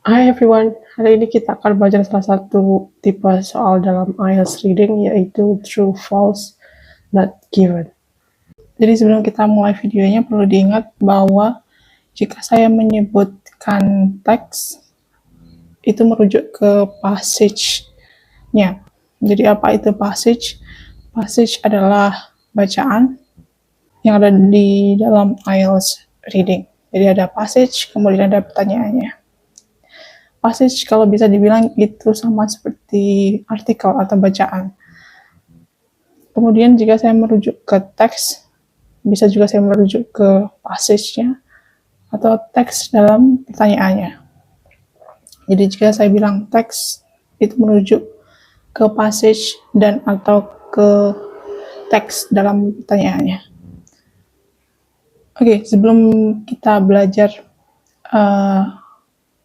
Hai everyone, hari ini kita akan belajar salah satu tipe soal dalam IELTS reading, yaitu true, false, not given. Jadi sebelum kita mulai videonya perlu diingat bahwa jika saya menyebutkan teks, itu merujuk ke passage-nya. Jadi apa itu passage? Passage adalah bacaan yang ada di dalam IELTS reading. Jadi ada passage, kemudian ada pertanyaannya. Passage kalau bisa dibilang itu sama seperti artikel atau bacaan. Kemudian jika saya merujuk ke teks, bisa juga saya merujuk ke passage-nya atau teks dalam pertanyaannya. Jadi jika saya bilang teks, itu merujuk ke passage dan atau ke teks dalam pertanyaannya. Oke, sebelum kita belajar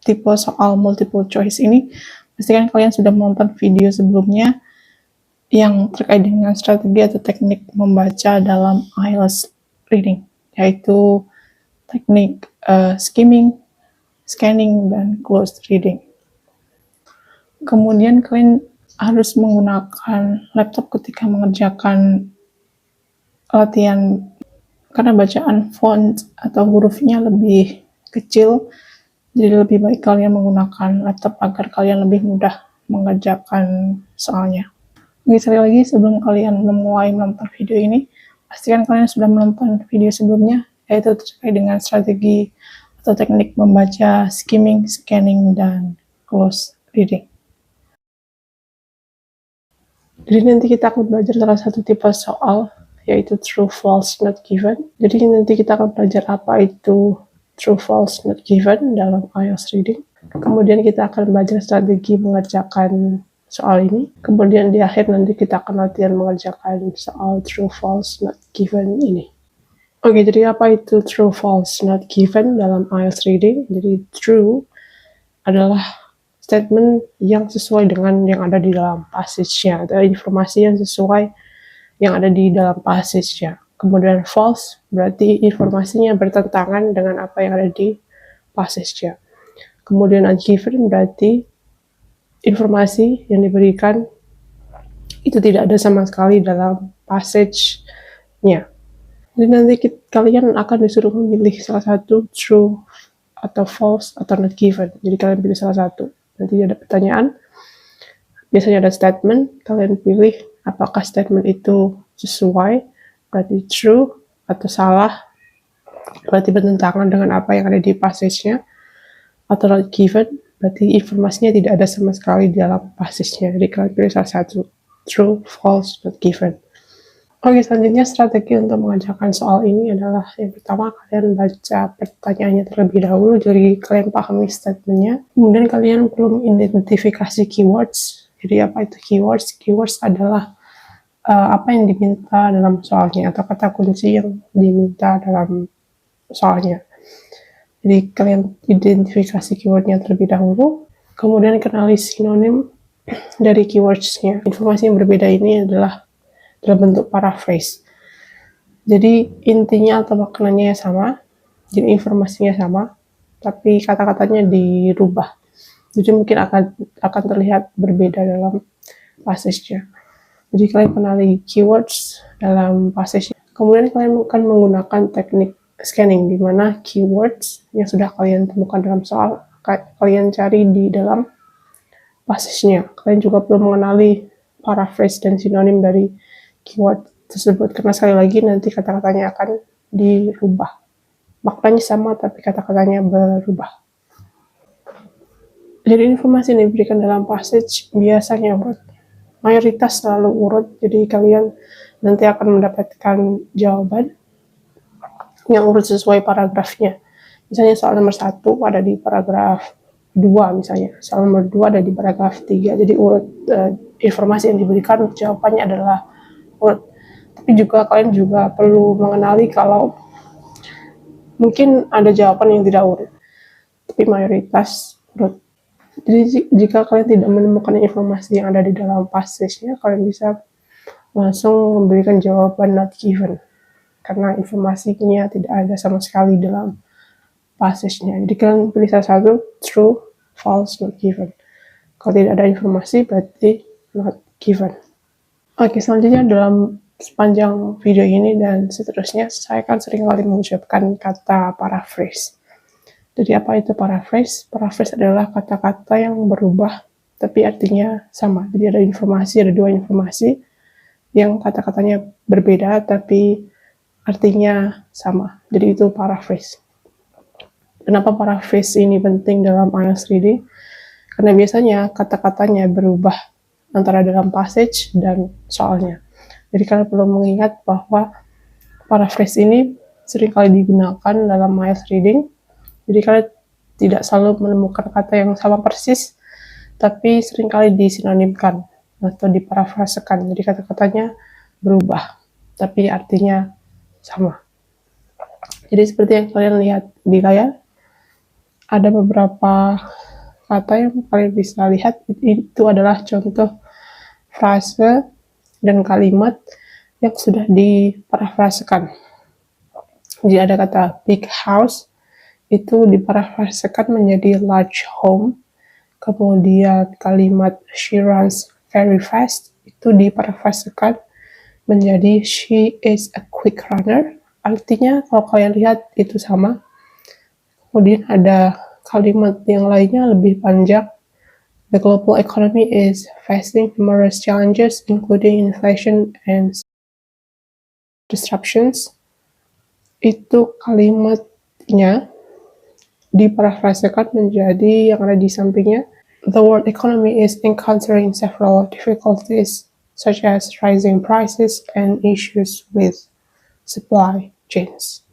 tipe soal multiple choice ini, pastikan kalian sudah menonton video sebelumnya yang terkait dengan strategi atau teknik membaca dalam IELTS reading, yaitu teknik skimming, scanning, dan closed reading. Kemudian kalian harus menggunakan laptop ketika mengerjakan latihan, karena bacaan font atau hurufnya lebih kecil, jadi lebih baik kalian menggunakan laptop agar kalian lebih mudah mengerjakan soalnya. Oke, sekali lagi sebelum kalian memulai menonton video ini, pastikan kalian sudah menonton video sebelumnya, yaitu terkait dengan strategi atau teknik membaca skimming, scanning, dan close reading. Jadi nanti kita akan belajar salah satu tipe soal, yaitu true, false, not given. Jadi nanti kita akan belajar apa itu true, false, not given dalam IELTS reading. Kemudian kita akan belajar strategi mengerjakan soal ini. Kemudian di akhir nanti kita akan latihan mengerjakan soal true, false, not given ini. Oke, jadi apa itu true, false, not given dalam IELTS reading? Jadi true adalah statement yang sesuai dengan yang ada di dalam passage-nya, atau informasi yang sesuai yang ada di dalam passage-nya. Kemudian false berarti informasinya bertentangan dengan apa yang ada di passage-nya. Kemudian ungiven berarti informasi yang diberikan itu tidak ada sama sekali dalam passage-nya. Jadi nanti kalian akan disuruh memilih salah satu true atau false atau not given. Jadi kalian pilih salah satu. Nanti ada pertanyaan, biasanya ada statement, kalian pilih apakah statement itu sesuai, berarti true, atau salah, berarti bertentangan dengan apa yang ada di passage-nya, atau not given, berarti informasinya tidak ada sama sekali di dalam passage-nya. Jadi kalian pilih salah satu, true, false, not given. Oke, selanjutnya strategi untuk mengerjakan soal ini adalah yang pertama kalian baca pertanyaannya terlebih dahulu, jadi kalian pahami statementnya. Kemudian kalian perlu mengidentifikasi keywords. Jadi apa itu keywords? Keywords adalah apa yang diminta dalam soalnya atau kata kunci yang diminta dalam soalnya. Jadi kalian identifikasi keywordnya terlebih dahulu, kemudian kenali sinonim dari keywordsnya. Informasi yang berbeda ini adalah dalam bentuk paraphrase. Jadi intinya atau maknanya sama, jadi informasinya sama, tapi kata-katanya dirubah. Jadi mungkin akan terlihat berbeda dalam passage-nya. Jadi kalian kenali keywords dalam passage-nya. Kemudian kalian akan menggunakan teknik scanning, di mana keywords yang sudah kalian temukan dalam soal, kalian cari di dalam passage-nya. Kalian juga perlu mengenali paraphrase dan sinonim dari keyword tersebut, karena sekali lagi nanti kata-katanya akan dirubah. Maknanya sama tapi kata-katanya berubah. Jadi informasi yang diberikan dalam passage biasanya urut. Mayoritas selalu urut, jadi kalian nanti akan mendapatkan jawaban yang urut sesuai paragrafnya. Misalnya soal nomor 1 ada di paragraf 2 misalnya, soal nomor 2 ada di paragraf 3, jadi urut informasi yang diberikan jawabannya adalah urut. Tapi juga kalian juga perlu mengenali kalau mungkin ada jawaban yang tidak urut, tapi mayoritas urut. Jadi jika kalian tidak menemukan informasi yang ada di dalam passage-nya, kalian bisa langsung memberikan jawaban not given, karena informasinya tidak ada sama sekali dalam passage-nya. Jadi kalian pilih salah satu, true, false, not given. Kalau tidak ada informasi berarti not given. Oke, selanjutnya dalam sepanjang video ini dan seterusnya, saya akan seringkali mengucapkan kata paraphrase. Jadi apa itu paraphrase? Paraphrase adalah kata-kata yang berubah tapi artinya sama. Jadi ada dua informasi yang kata-katanya berbeda tapi artinya sama. Jadi itu paraphrase. Kenapa paraphrase ini penting dalam IELTS reading? Karena biasanya kata-katanya berubah antara dalam passage dan soalnya. Jadi kalian perlu mengingat bahwa paraphrase ini seringkali digunakan dalam IELTS reading. Jadi kalian tidak selalu menemukan kata yang sama persis, tapi seringkali disinonimkan atau diparafrasekan. Jadi kata-katanya berubah, tapi artinya sama. Jadi seperti yang kalian lihat di layar, ada beberapa kata yang kalian bisa lihat, itu adalah contoh frase dan kalimat yang sudah diparafrasekan. Jadi ada kata big house, itu diparafrasekan menjadi large home. Kemudian kalimat she runs very fast, itu diparafrasekan menjadi she is a quick runner. Artinya kalau kalian lihat itu sama. Kemudian ada kalimat yang lainnya lebih panjang. The global economy is facing numerous challenges, including inflation and disruptions. Itu kalimatnya diparafrasekan menjadi yang ada di sampingnya. The world economy is encountering several difficulties, such as rising prices and issues with supply chains.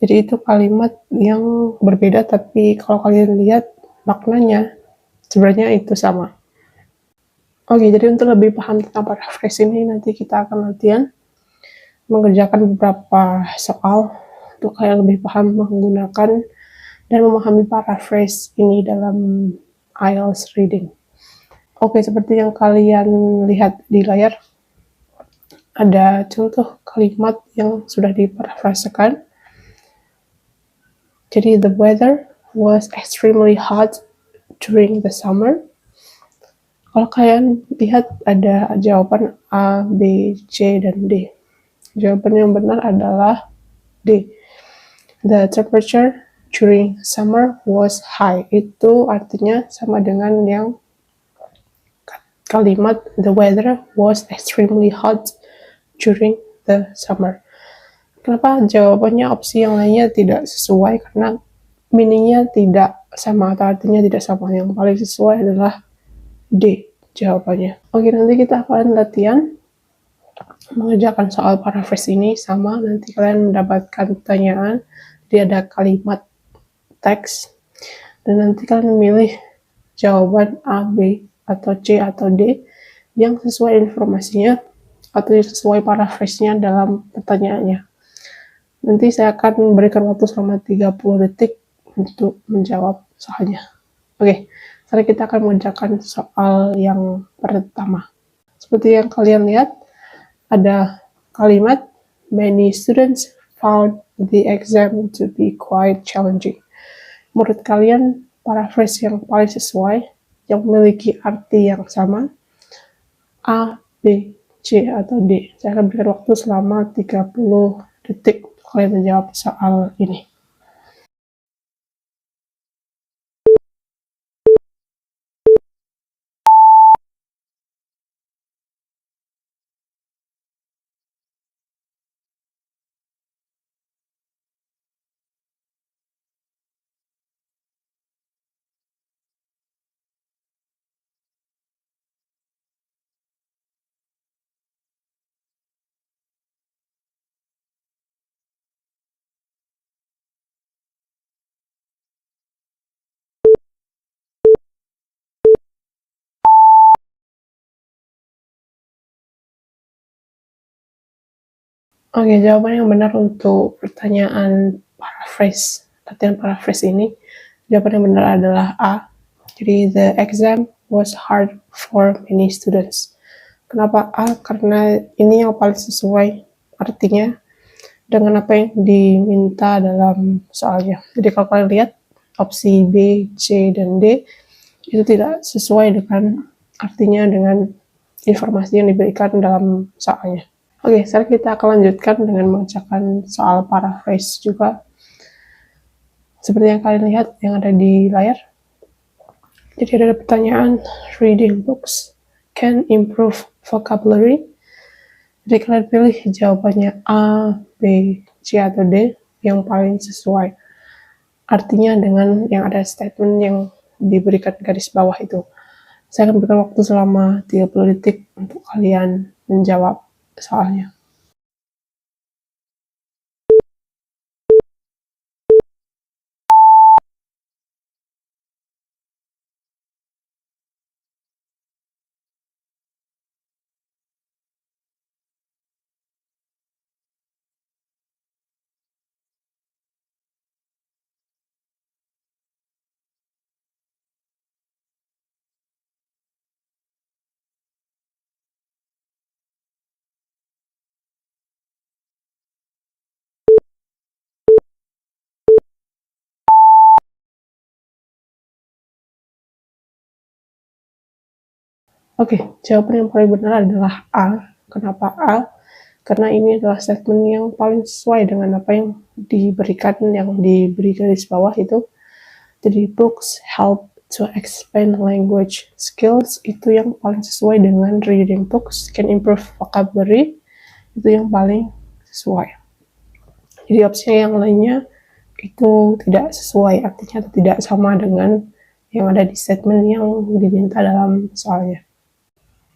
Jadi itu kalimat yang berbeda, tapi kalau kalian lihat maknanya sebenarnya itu sama. Oke, jadi untuk lebih paham tentang paraphrase ini, nanti kita akan latihan mengerjakan beberapa soal untuk kalian lebih paham menggunakan dan memahami paraphrase ini dalam IELTS reading. Oke, seperti yang kalian lihat di layar, ada contoh kalimat yang sudah diparafrasekan. Jadi, the weather was extremely hot during the summer. Kalau kalian lihat ada jawaban A, B, C, dan D. Jawaban yang benar adalah D. The temperature during summer was high. Itu artinya sama dengan yang kalimat the weather was extremely hot during the summer. Kenapa jawabannya opsi yang lainnya tidak sesuai? Karena meaningnya tidak sama atau artinya tidak sama. Yang paling sesuai adalah D jawabannya. Oke, nanti kita akan latihan mengerjakan soal paraphrase ini sama. Nanti kalian mendapatkan pertanyaan, jadi ada kalimat teks, dan nanti kalian memilih jawaban A, B, atau C, atau D yang sesuai informasinya atau sesuai paraphrase-nya dalam pertanyaannya. Nanti saya akan memberikan waktu selama 30 detik untuk menjawab soalnya. Oke, sekarang kita akan mengerjakan soal yang pertama. Seperti yang kalian lihat, ada kalimat many students found the exam to be quite challenging. Menurut kalian, paraphrase yang paling sesuai, yang memiliki arti yang sama, A, B, C, atau D? Saya akan berikan waktu selama 30 detik untuk kalian menjawab soal ini. Oke, jawaban yang benar untuk pertanyaan paraphrase, latihan paraphrase ini, jawaban yang benar adalah A. Jadi, the exam was hard for many students. Kenapa A? Karena ini yang paling sesuai artinya dengan apa yang diminta dalam soalnya. Jadi kalau kalian lihat opsi B, C, dan D itu tidak sesuai dengan artinya dengan informasi yang diberikan dalam soalnya. Oke, sekarang kita akan lanjutkan dengan mengerjakan soal paraphrase juga. Seperti yang kalian lihat yang ada di layar. Jadi ada pertanyaan, reading books can improve vocabulary. Jadi kalian pilih jawabannya A, B, C, atau D yang paling sesuai. Artinya dengan yang ada statement yang diberikan garis bawah itu. Saya akan berikan waktu selama 30 detik untuk kalian menjawab soalnya. Oke, jawaban yang paling benar adalah A. Kenapa A? Karena ini adalah statement yang paling sesuai dengan apa yang diberikan, yang diberi garis bawah itu. Jadi books help to expand language skills, itu yang paling sesuai dengan reading books can improve vocabulary, itu yang paling sesuai. Jadi opsi yang lainnya itu tidak sesuai, artinya tidak sama dengan yang ada di statement yang diminta dalam soalnya.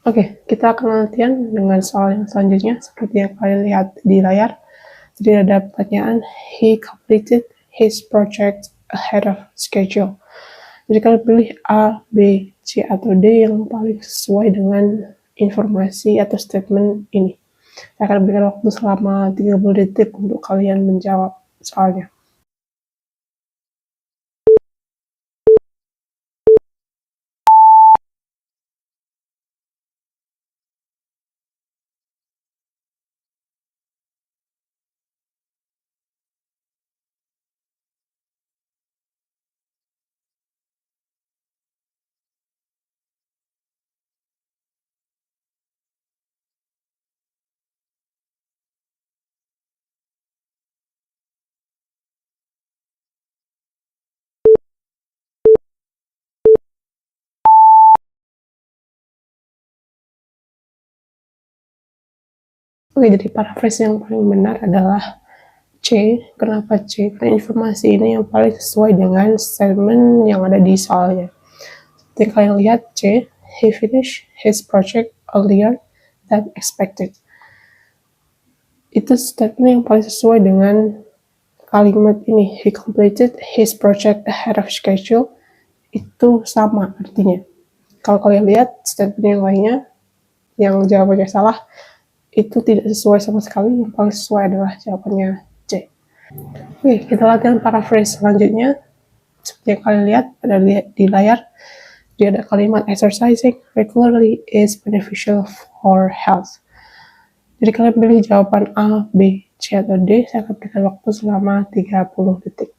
Oke, kita akan latihan dengan soal yang selanjutnya seperti yang kalian lihat di layar. Jadi ada pertanyaan, he completed his project ahead of schedule. Jadi kalian pilih A, B, C, atau D yang paling sesuai dengan informasi atau statement ini. Saya akan berikan waktu selama 30 detik untuk kalian menjawab soalnya. Oke, jadi paraphrase yang paling benar adalah C. Kenapa C? Karena informasi ini yang paling sesuai dengan statement yang ada di soalnya. Seperti kalian lihat C, he finished his project earlier than expected. Itu statement yang paling sesuai dengan kalimat ini. He completed his project ahead of schedule. Itu sama artinya. Kalau kalian lihat statement yang lainnya, yang jawabannya salah, itu tidak sesuai sama sekali. Yang paling sesuai adalah jawabannya C. Oke, kita latihan paraphrase selanjutnya. Seperti yang kalian lihat ada di layar, dia ada kalimat exercising regularly is beneficial for health. Jadi kalian pilih jawaban A, B, C, atau D. Saya akan berikan waktu selama 30 detik.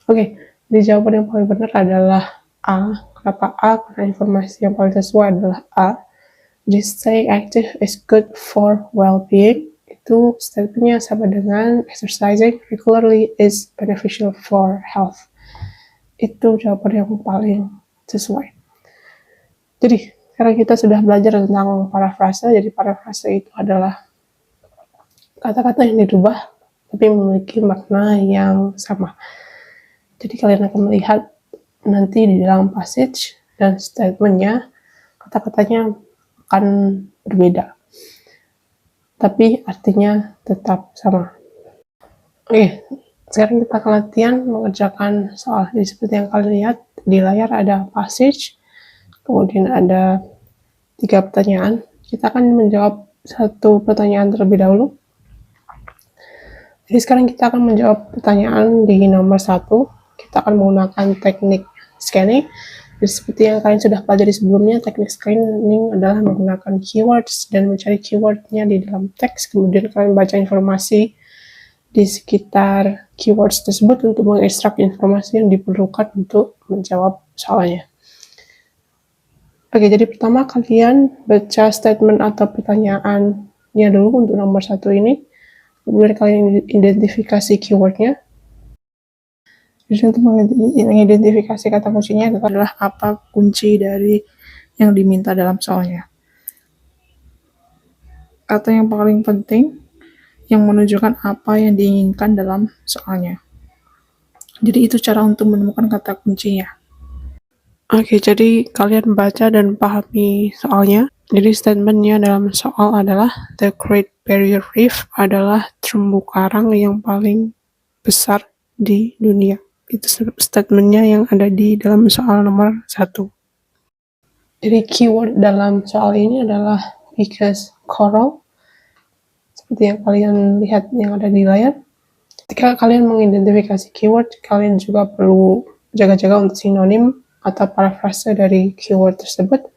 Oke, jadi jawaban yang paling benar adalah A. Kenapa A? Karena informasi yang paling sesuai adalah A. Jadi staying active is good for well-being. Itu statementnya sama dengan exercising regularly is beneficial for health. Itu jawaban yang paling sesuai. Jadi sekarang kita sudah belajar tentang parafrase. Jadi parafrase itu adalah kata-kata yang dirubah tapi memiliki makna yang sama. Jadi kalian akan melihat nanti di dalam passage dan statementnya kata-katanya akan berbeda. tapi artinya tetap sama. Oke, sekarang kita akan latihan mengerjakan soal. Jadi seperti yang kalian lihat di layar ada passage, kemudian ada 3 pertanyaan. Kita akan menjawab satu pertanyaan terlebih dahulu. Jadi sekarang kita akan menjawab pertanyaan di nomor 1. Kita akan menggunakan teknik scanning. Jadi seperti yang kalian sudah pelajari sebelumnya, teknik scanning adalah menggunakan keywords dan mencari keywordnya di dalam teks. Kemudian kalian baca informasi di sekitar keywords tersebut untuk mengekstrak informasi yang diperlukan untuk menjawab soalnya. Oke, jadi pertama kalian baca statement atau pertanyaannya dulu untuk nomor 1 ini. Kemudian kalian identifikasi keywordnya. Jadi untuk mengidentifikasi kata kuncinya adalah apa kunci dari yang diminta dalam soalnya. Kata yang paling penting yang menunjukkan apa yang diinginkan dalam soalnya. Jadi itu cara untuk menemukan kata kuncinya. Oke, jadi kalian baca dan pahami soalnya. Jadi statementnya dalam soal adalah the Great Barrier Reef adalah terumbu karang yang paling besar di dunia. Itu statementnya yang ada di dalam soal nomor 1. Jadi keyword dalam soal ini adalah because coral. Seperti yang kalian lihat yang ada di layar. Ketika kalian mengidentifikasi keyword, kalian juga perlu jaga-jaga untuk sinonim atau parafrase dari keyword tersebut,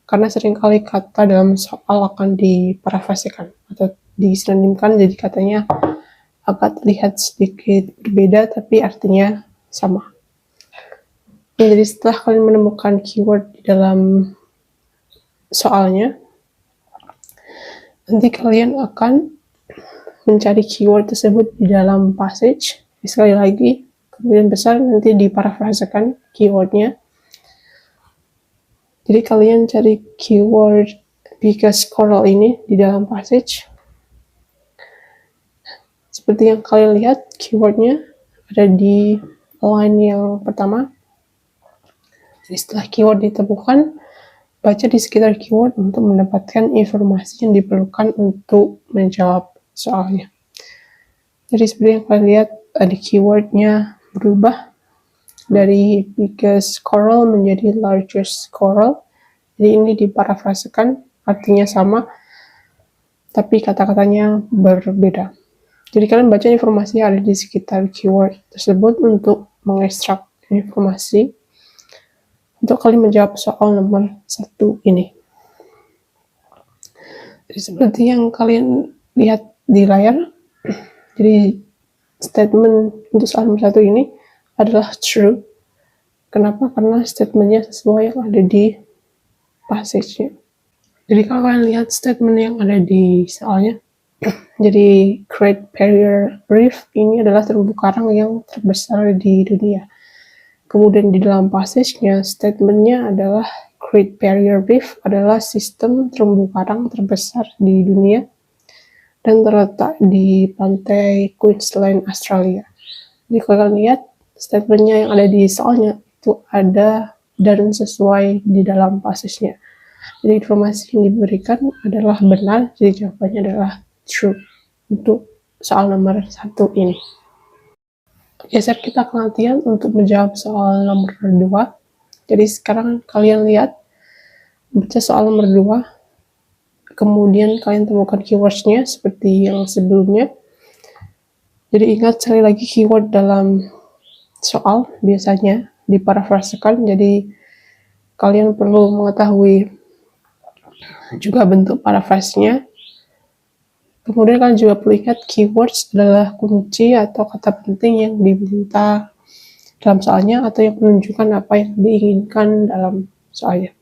karena seringkali kata dalam soal akan diparafrasekan atau disinonimkan, jadi katanya agak terlihat sedikit berbeda tapi artinya sama. Ya, jadi setelah kalian menemukan keyword di dalam soalnya, nanti kalian akan mencari keyword tersebut di dalam passage. Sekali lagi, kemudian besar nanti diparafrasekan keywordnya. Jadi kalian cari keyword because coral ini di dalam passage. Seperti yang kalian lihat, keywordnya ada di line yang pertama. Jadi setelah keyword ditemukan, baca di sekitar keyword untuk mendapatkan informasi yang diperlukan untuk menjawab soalnya. Jadi seperti yang kalian lihat, ada keywordnya berubah dari biggest coral menjadi largest coral. Jadi ini diparafrasekan, artinya sama, tapi kata-katanya berbeda. Jadi kalian baca informasi yang ada di sekitar keyword tersebut untuk mengekstrak informasi untuk kalian menjawab soal nomor 1 ini. Jadi seperti yang kalian lihat di layar, jadi statement untuk soal nomor 1 ini adalah true. Kenapa? Karena statementnya sesuai yang ada di passage-nya. Jadi kalau kalian lihat statement yang ada di soalnya, jadi Great Barrier Reef ini adalah terumbu karang yang terbesar di dunia. Kemudian di dalam passage-nya, statement-nya adalah Great Barrier Reef adalah sistem terumbu karang terbesar di dunia dan terletak di pantai Queensland, Australia. Jadi kalau kalian lihat, statement-nya yang ada di soalnya itu ada dan sesuai di dalam passage-nya. Jadi informasi yang diberikan adalah benar, jadi jawabannya adalah true untuk soal nomor 1 ini. Geser kita ke latihan untuk menjawab soal nomor 2. Jadi sekarang kalian lihat, baca soal nomor 2, kemudian kalian temukan keywords-nya seperti yang sebelumnya. Jadi ingat sekali lagi, keyword dalam soal biasanya diparafrasekan, jadi kalian perlu mengetahui juga bentuk parafrasenya. Kemudian kalian juga perlu ingat keywords adalah kunci atau kata penting yang diminta dalam soalnya atau yang menunjukkan apa yang diinginkan dalam soalnya.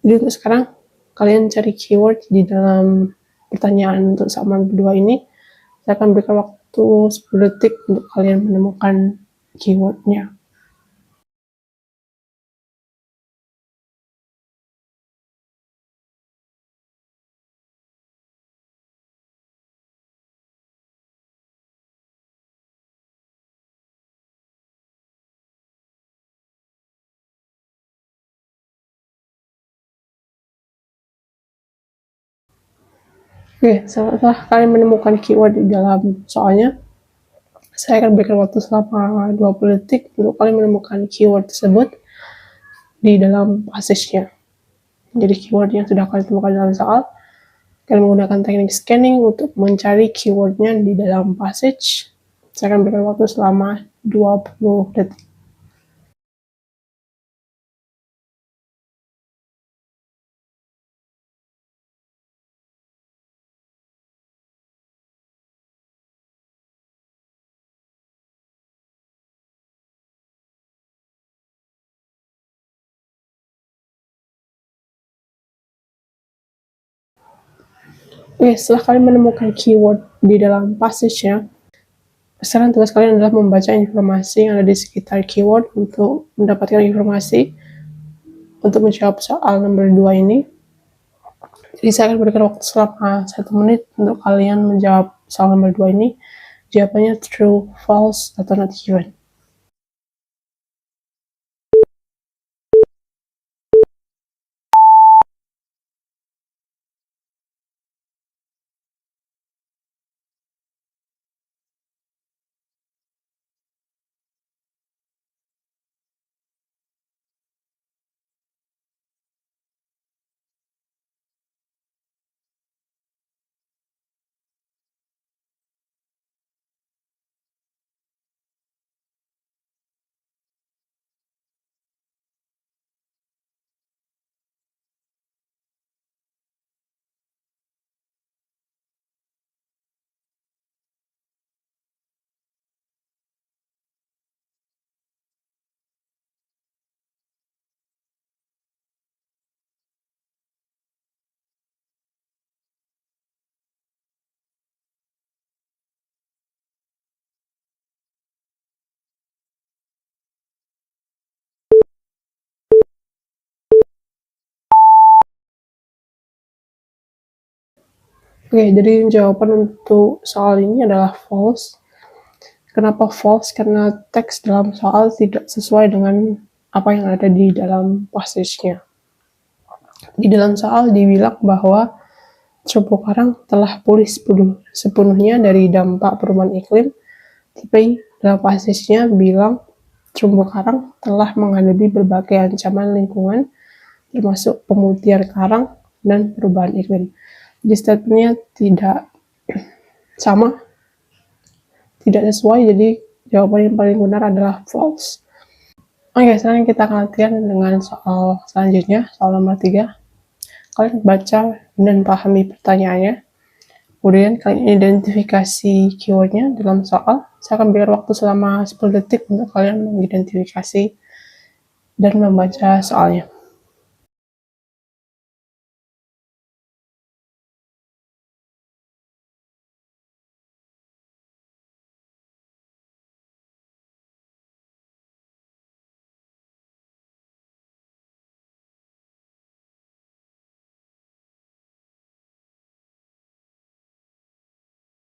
Jadi untuk sekarang kalian cari keyword di dalam pertanyaan untuk soal nomor 2 ini. Saya akan berikan waktu 10 detik untuk kalian menemukan keywordnya. Oke, setelah kalian menemukan keyword di dalam soalnya, saya akan berikan waktu selama 20 detik untuk kalian menemukan keyword tersebut di dalam passage-nya. Jadi keyword yang sudah kalian temukan dalam soal, kalian menggunakan teknik scanning untuk mencari keywordnya di dalam passage. Saya akan berikan waktu selama 20 detik. Oke, setelah kalian menemukan keyword di dalam passage-nya, sekarang tugas kalian adalah membaca informasi yang ada di sekitar keyword untuk mendapatkan informasi untuk menjawab soal nomor 2 ini. Jadi saya akan berikan waktu selama 1 menit untuk kalian menjawab soal nomor 2 ini. Jawabannya true, false, atau not given. Oke, jadi jawaban untuk soal ini adalah false. Kenapa false? Karena teks dalam soal tidak sesuai dengan apa yang ada di dalam passage-nya. Di dalam soal dibilang bahwa terumbu karang telah pulih sepenuhnya dari dampak perubahan iklim, tapi dalam passage-nya bilang terumbu karang telah menghadapi berbagai ancaman lingkungan, termasuk pemutihan karang dan perubahan iklim. Jadi statementnya tidak sama, tidak sesuai, jadi jawaban yang paling benar adalah false. Oke, sekarang kita akan latihan dengan soal selanjutnya, soal nomor 3. Kalian baca dan pahami pertanyaannya, kemudian kalian identifikasi keywordnya dalam soal. Saya akan berikan waktu selama 10 detik untuk kalian mengidentifikasi dan membaca soalnya.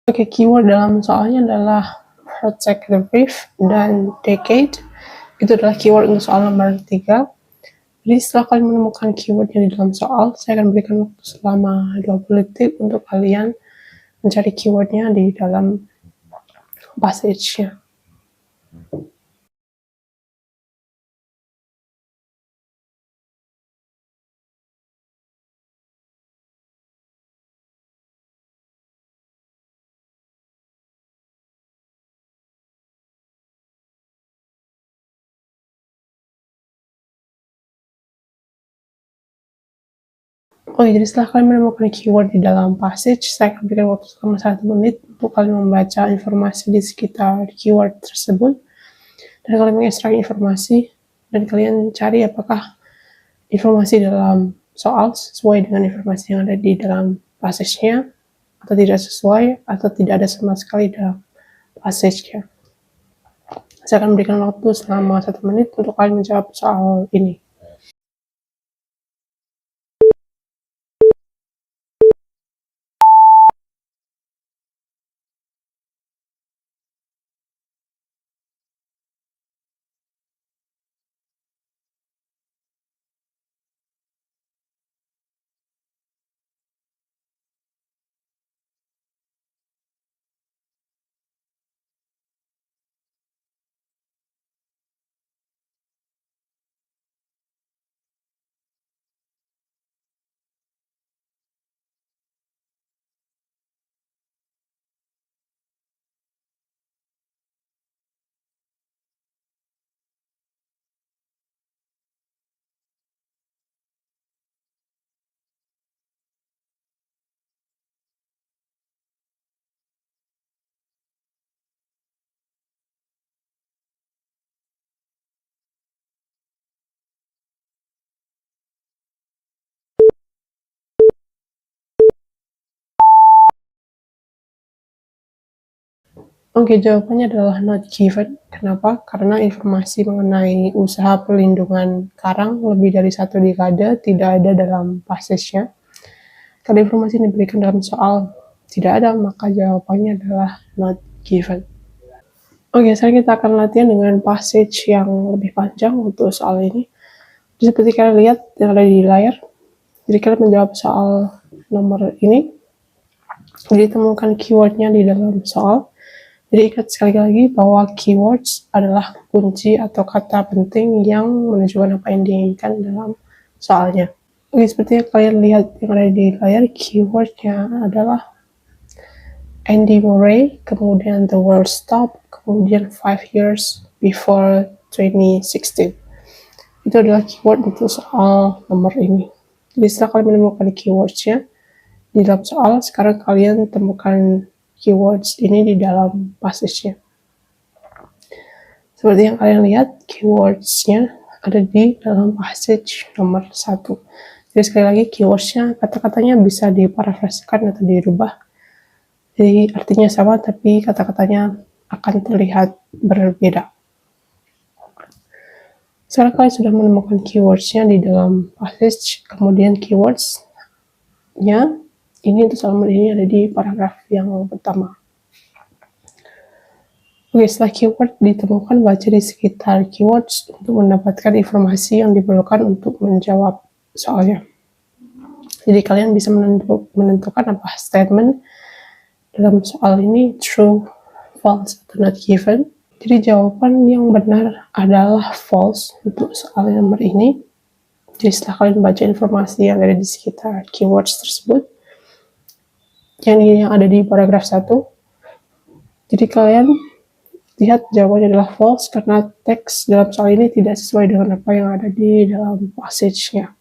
Oke, keyword dalam soalnya adalah protect the reef dan decade. Itu adalah keyword untuk soal nomor 3. Jadi setelah kalian menemukan keyword yang di dalam soal, saya akan berikan waktu selama 20 detik untuk kalian mencari keywordnya di dalam passage-nya. Oke, jadi setelah kalian menemukan keyword di dalam passage, saya akan berikan waktu selama 1 menit untuk kalian membaca informasi di sekitar keyword tersebut, dan kalian mengekstrak informasi, dan kalian cari apakah informasi dalam soal sesuai dengan informasi yang ada di dalam passage-nya, atau tidak sesuai, atau tidak ada sama sekali dalam passage-nya. Saya akan berikan waktu selama 1 menit untuk kalian menjawab soal ini. Oke, jawabannya adalah not given. Kenapa? Karena informasi mengenai usaha pelindungan karang lebih dari 1 dekade tidak ada dalam passage-nya. Kalau informasi yang diberikan dalam soal tidak ada, maka jawabannya adalah not given. Oke, sekarang kita akan latihan dengan passage yang lebih panjang untuk soal ini. Jadi seperti kalian lihat yang ada di layar, jadi kalian menjawab soal nomor ini. Jadi temukan keywordnya di dalam soal. Jadi ingat sekali lagi bahwa keywords adalah kunci atau kata penting yang menunjukkan apa yang diinginkan dalam soalnya. Oke, seperti yang kalian lihat yang ada di layar, keywordnya adalah Andy Murray, kemudian The World Stop, kemudian 5 years before 2016. Itu adalah keyword untuk soal nomor ini. Jadi setelah kalian menemukan keywordsnya di dalam soal, sekarang kalian temukan keywords ini di dalam passage-nya. Seperti yang kalian lihat, keywords-nya ada di dalam passage nomor 1. Jadi sekali lagi, keywords-nya, kata-katanya bisa diparafrasekan atau dirubah. Jadi artinya sama, tapi kata-katanya akan terlihat berbeda. Sekarang kalian sudah menemukan keywords-nya di dalam passage, kemudian keywords-nya ini untuk soal ini ada di paragraf yang pertama. Oke, setelah keyword ditemukan, baca di sekitar keywords untuk mendapatkan informasi yang diperlukan untuk menjawab soalnya. Jadi kalian bisa menentukan apa statement dalam soal ini, true, false, atau not given. Jadi jawaban yang benar adalah false untuk soal nomor ini. Jadi setelah kalian baca informasi yang ada di sekitar keywords tersebut, yang ada di paragraf 1, jadi kalian lihat jawabannya adalah false karena teks dalam soal ini tidak sesuai dengan apa yang ada di dalam passage-nya.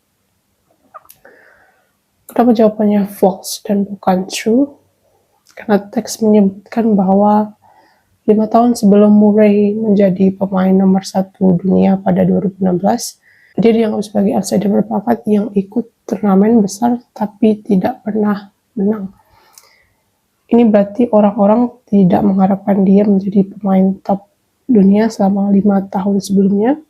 Kenapa jawabannya false dan bukan true? Karena teks menyebutkan bahwa 5 tahun sebelum Murray menjadi pemain nomor 1 dunia pada 2016, dia dianggap sebagai outsider berbakat yang ikut turnamen besar tapi tidak pernah menang. Ini berarti orang-orang tidak mengharapkan dia menjadi pemain top dunia selama 5 tahun sebelumnya.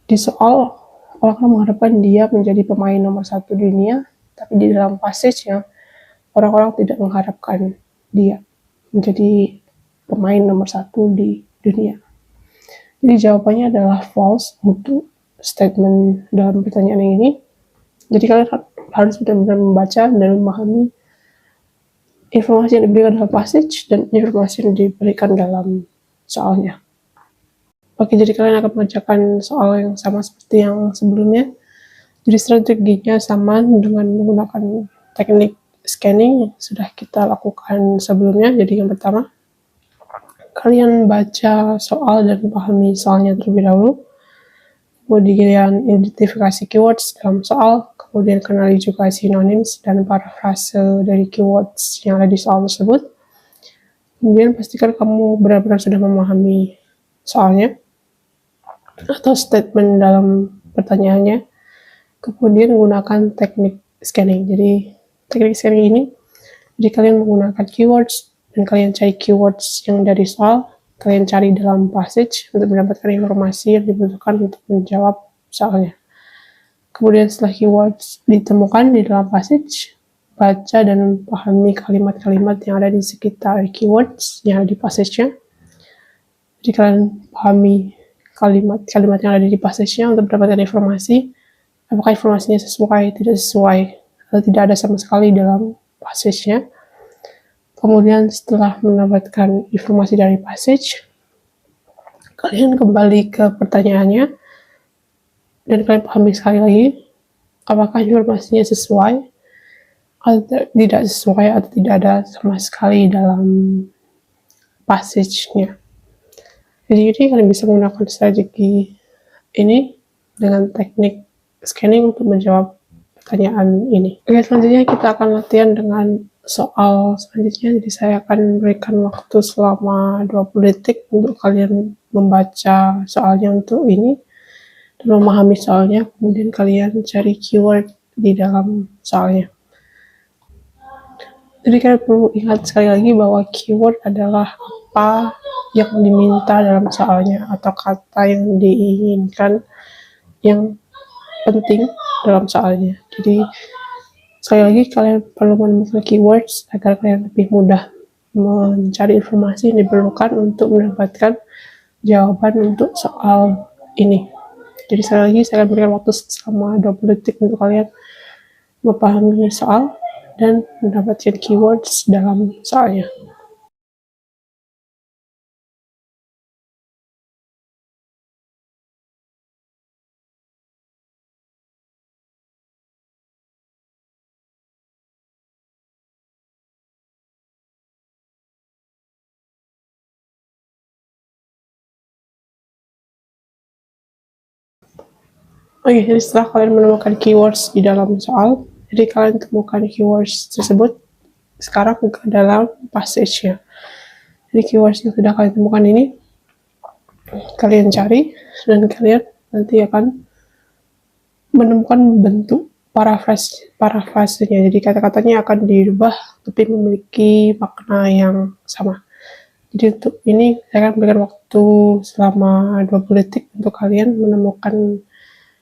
Di soal, orang-orang mengharapkan dia menjadi pemain nomor 1 dunia, tapi di dalam passage-nya, orang-orang tidak mengharapkan dia menjadi pemain nomor 1 di dunia. Jadi jawabannya adalah false untuk statement dalam pertanyaan ini. Jadi kalian harus benar-benar membaca dan memahami informasi yang diberikan dalam passage dan informasi yang diberikan dalam soalnya. Oke, jadi kalian akan mengerjakan soal yang sama seperti yang sebelumnya. Jadi strateginya sama dengan menggunakan teknik scanning yang sudah kita lakukan sebelumnya. Jadi yang pertama, kalian baca soal dan pahami soalnya terlebih dahulu. Kemudian identifikasi keywords dalam soal, kemudian kenali juga synonyms dan parafrase dari keywords yang ada di soal tersebut. Kemudian pastikan kamu benar-benar sudah memahami soalnya atau statement dalam pertanyaannya. Kemudian gunakan teknik scanning. Jadi teknik scanning ini, jadi kalian menggunakan keywords dan kalian cari keywords yang dari soal, kalian cari dalam passage untuk mendapatkan informasi yang dibutuhkan untuk menjawab soalnya. Kemudian setelah keywords ditemukan di dalam passage, baca dan pahami kalimat-kalimat yang ada di sekitar keywords yang ada di passage-nya. Jadi kalian pahami kalimat-kalimat yang ada di passage-nya untuk mendapatkan informasi, apakah informasinya sesuai, tidak sesuai, atau tidak ada sama sekali dalam passage-nya. Kemudian setelah mendapatkan informasi dari passage, kalian kembali ke pertanyaannya, dan kalian pahami sekali lagi, apakah informasinya sesuai, atau tidak sesuai, atau tidak ada sama sekali dalam passage-nya. Jadi ini kalian bisa menggunakan strategi ini dengan teknik scanning untuk menjawab pertanyaan ini. Oke, selanjutnya kita akan latihan dengan soal selanjutnya. Jadi saya akan berikan waktu selama 20 detik untuk kalian membaca soalnya untuk ini dan memahami soalnya, kemudian kalian cari keyword di dalam soalnya. Jadi kalian perlu ingat sekali lagi bahwa keyword adalah apa yang diminta dalam soalnya atau kata yang diinginkan yang penting dalam soalnya. Jadi sekali lagi kalian perlu menemukan keywords agar kalian lebih mudah mencari informasi yang diperlukan untuk mendapatkan jawaban untuk soal ini. Jadi sekali lagi saya akan berikan waktu selama 20 detik untuk kalian memahami soal dan mendapatkan keywords dalam soalnya. Oke, jadi setelah kalian menemukan keywords di dalam soal, jadi kalian temukan keywords tersebut sekarang ke dalam passage-nya. Jadi keywords yang sudah kalian temukan ini, kalian cari dan kalian nanti akan menemukan bentuk parafrasenya. Jadi kata-katanya akan dirubah tapi memiliki makna yang sama. Jadi untuk ini saya akan berikan waktu selama 20 detik untuk kalian menemukan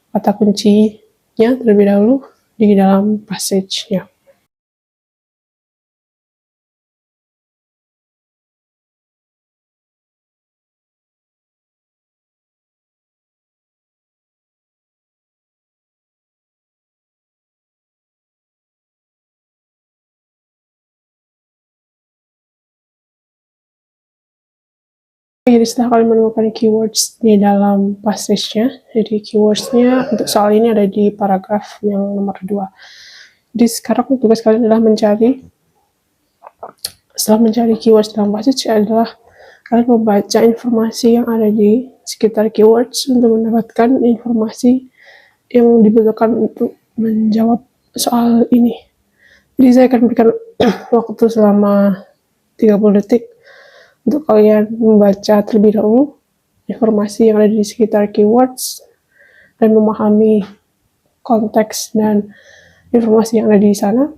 kata kuncinya terlebih dahulu di dalam passage-nya. Jadi setelah kalian menemukan keywords di dalam passage-nya, jadi keywords-nya untuk soal ini ada di paragraf yang nomor 2. Jadi sekarang tugas kalian adalah setelah mencari keywords dalam passage adalah kalian membaca informasi yang ada di sekitar keywords untuk mendapatkan informasi yang dibutuhkan untuk menjawab soal ini. Jadi saya akan berikan waktu selama 30 detik untuk kalian membaca terlebih dahulu informasi yang ada di sekitar keywords dan memahami konteks dan informasi yang ada di sana.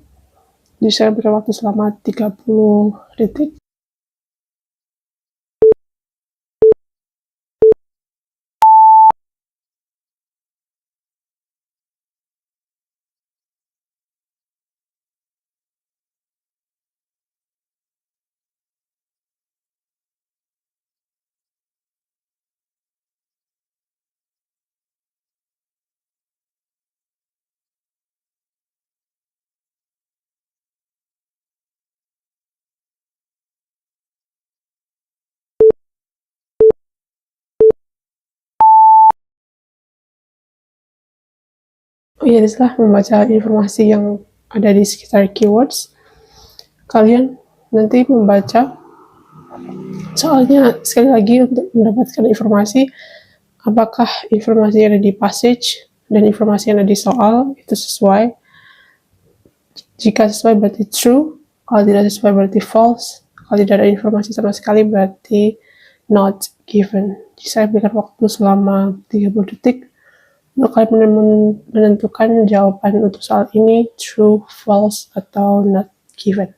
Jadi saya berikan waktu selama 30 detik. Ya, setelah membaca informasi yang ada di sekitar keywords, kalian nanti membaca soalnya sekali lagi untuk mendapatkan informasi apakah informasi yang ada di passage dan informasi yang ada di soal itu sesuai. Jika sesuai berarti true, kalau tidak sesuai berarti false, kalau tidak ada informasi sama sekali berarti not given. Jadi saya berikan waktu selama 30 detik untuk kalian menentukan jawaban untuk soal ini true, false, atau not given.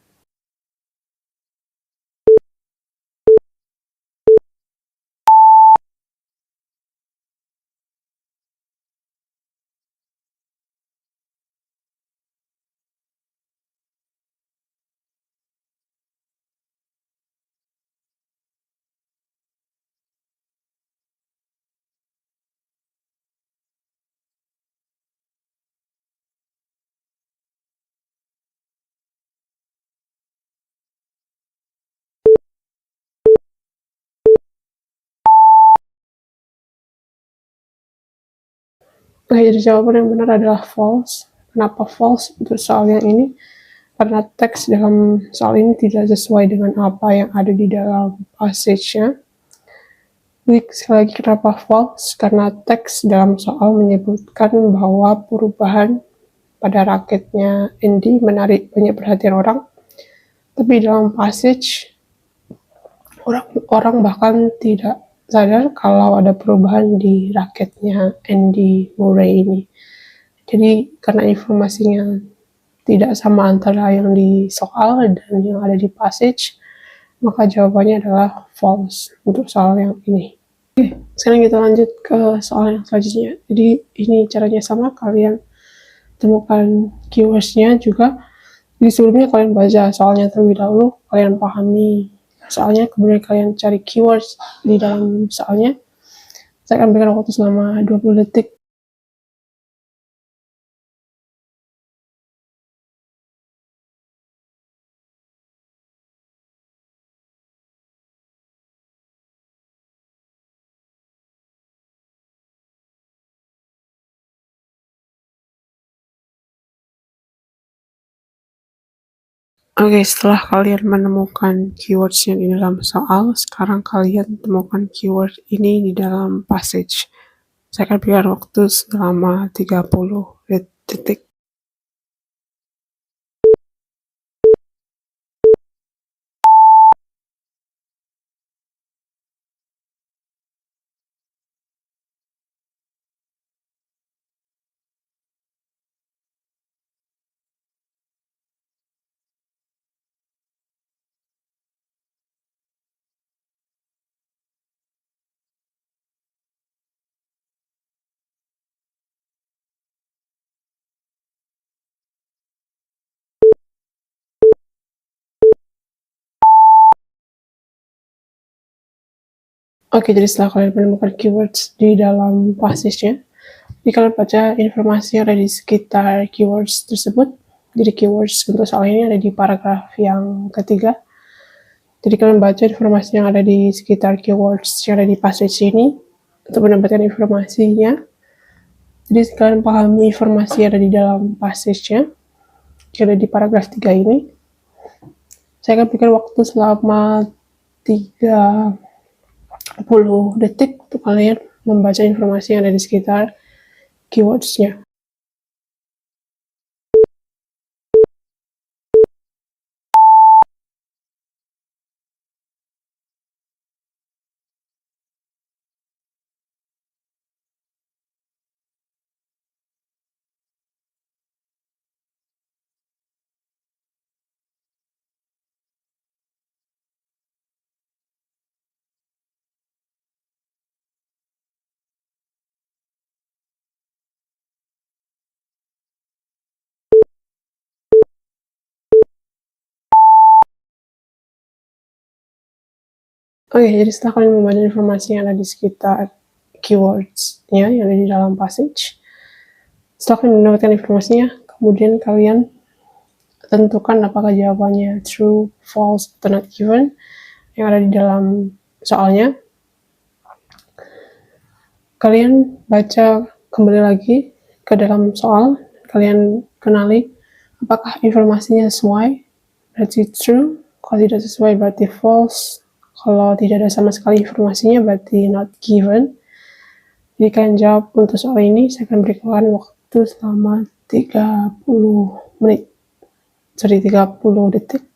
Oke, jadi jawaban yang benar adalah false. Kenapa false untuk soal yang ini? Karena teks dalam soal ini tidak sesuai dengan apa yang ada di dalam passage-nya. Jadi sekali lagi kenapa false? Karena teks dalam soal menyebutkan bahwa perubahan pada raketnya Andy menarik banyak perhatian orang. Tapi dalam passage, orang bahkan tidak sadar kalau ada perubahan di raketnya Andy Murray ini. Jadi karena informasinya tidak sama antara yang di soal dan yang ada di passage, maka jawabannya adalah false untuk soal yang ini. Oke, sekarang kita lanjut ke soal yang selanjutnya. Jadi ini caranya sama, kalian temukan keywords-nya juga. Jadi sebelumnya kalian baca soalnya terlebih dahulu, kalian pahami soalnya, kemudian kalian cari keywords di dalam soalnya. Saya akan berikan waktu selama 20 detik. Oke, setelah kalian menemukan keywords yang di dalam soal, sekarang kalian temukan keyword ini di dalam passage. Saya akan berikan waktu selama 30 detik. Oke, jadi setelah kalian menemukan keywords di dalam passage-nya, jadi kalian baca informasi yang ada di sekitar keywords tersebut. Jadi keywords untuk soal ini ada di paragraf yang ketiga. Jadi kalian baca informasi yang ada di sekitar keywords yang ada di passage ini untuk mendapatkan informasinya. Jadi kalian pahami informasi yang ada di dalam passage-nya yang ada di paragraf 3 ini. Saya akan berikan waktu selama 30 detik untuk kalian membaca informasi yang ada di sekitar keywords-nya. Oke, jadi setelah kalian membaca informasi yang ada di sekitar keywords-nya yang ada di dalam passage, setelah kalian mendapatkan informasinya, kemudian kalian tentukan apakah jawabannya true, false, atau not given yang ada di dalam soalnya. Kalian baca kembali lagi ke dalam soal, kalian kenali apakah informasinya sesuai, berarti true. Kalau tidak sesuai berarti false. Kalau tidak ada sama sekali informasinya berarti not given. Jadi kalian jawab untuk soal ini. Saya akan berikan waktu selama 30 menit. Sorry, 30 detik.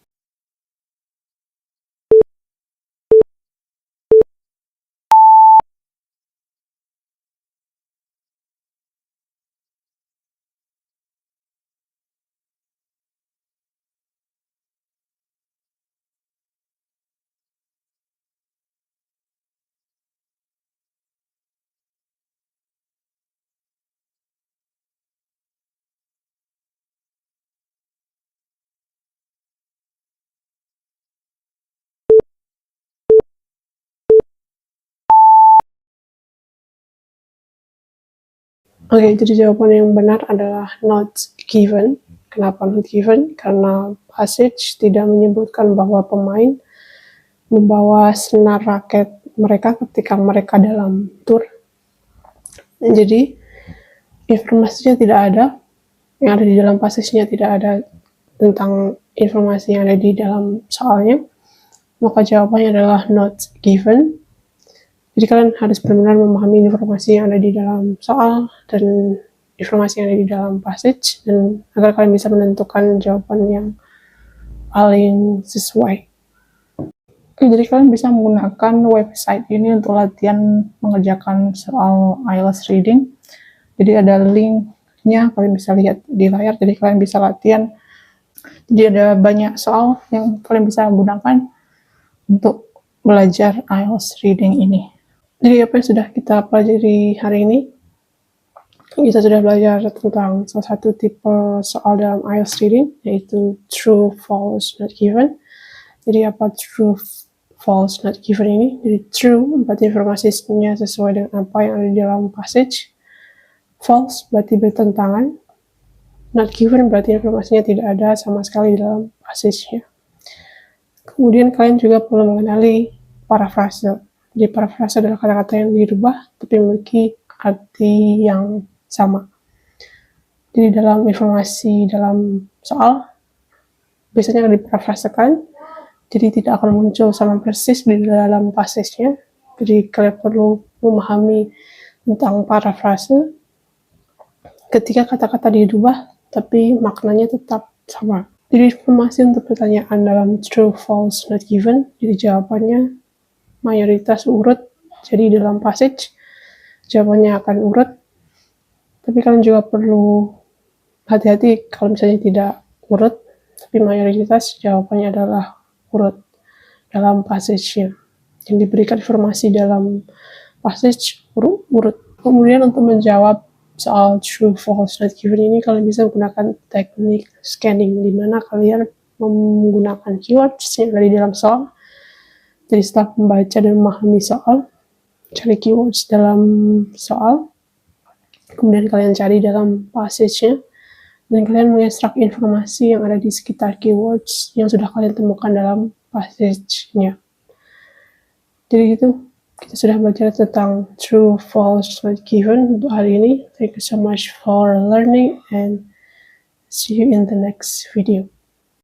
Oke, jadi jawaban yang benar adalah not given. Kenapa not given? Karena passage tidak menyebutkan bahwa pemain membawa senar raket mereka ketika mereka dalam tour. Jadi informasinya tidak ada, yang ada di dalam passage-nya tidak ada tentang informasi yang ada di dalam soalnya, maka jawabannya adalah not given. Jadi kalian harus benar-benar memahami informasi yang ada di dalam soal dan informasi yang ada di dalam passage, dan agar kalian bisa menentukan jawaban yang paling sesuai. Jadi kalian bisa menggunakan website ini untuk latihan mengerjakan soal IELTS reading. Jadi ada link passage-nya kalian bisa lihat di layar, jadi kalian bisa latihan. Jadi ada banyak soal yang kalian bisa gunakan untuk belajar IELTS reading ini. Jadi apa yang sudah kita pelajari hari ini? Kita sudah belajar tentang salah satu tipe soal dalam IELTS reading, yaitu true, false, not given. Jadi apa true, false, not given ini? Jadi true berarti informasinya sesuai dengan apa yang ada di dalam passage. False berarti bertentangan. Not given berarti informasinya tidak ada sama sekali di dalam passage-nya. Kemudian kalian juga perlu mengenali parafrase. Jadi parafrase adalah kata-kata yang dirubah tapi memiliki arti yang sama. Jadi dalam informasi dalam soal biasanya diparafrasekan, jadi tidak akan muncul sama persis di dalam passage-nya. Jadi kalian perlu memahami tentang parafrase ketika kata-kata dirubah tapi maknanya tetap sama. Jadi informasi untuk pertanyaan dalam true, false, not given, jadi jawabannya mayoritas urut. Jadi dalam passage jawabannya akan urut, tapi kalian juga perlu hati-hati kalau misalnya tidak urut tapi mayoritas jawabannya adalah urut dalam passage-nya. Yang diberikan informasi dalam passage urut. Kemudian untuk menjawab soal true, false, not given ini kalian bisa menggunakan teknik scanning, di mana kalian menggunakan keywords yang ada di dalam soal. Jadi setelah membaca dan memahami soal, cari keywords dalam soal, kemudian kalian cari dalam passage-nya, dan kalian mengekstrak informasi yang ada di sekitar keywords yang sudah kalian temukan dalam passage-nya. Jadi gitu, kita sudah belajar tentang true, false, not given untuk hari ini. Thank you so much for learning and see you in the next video.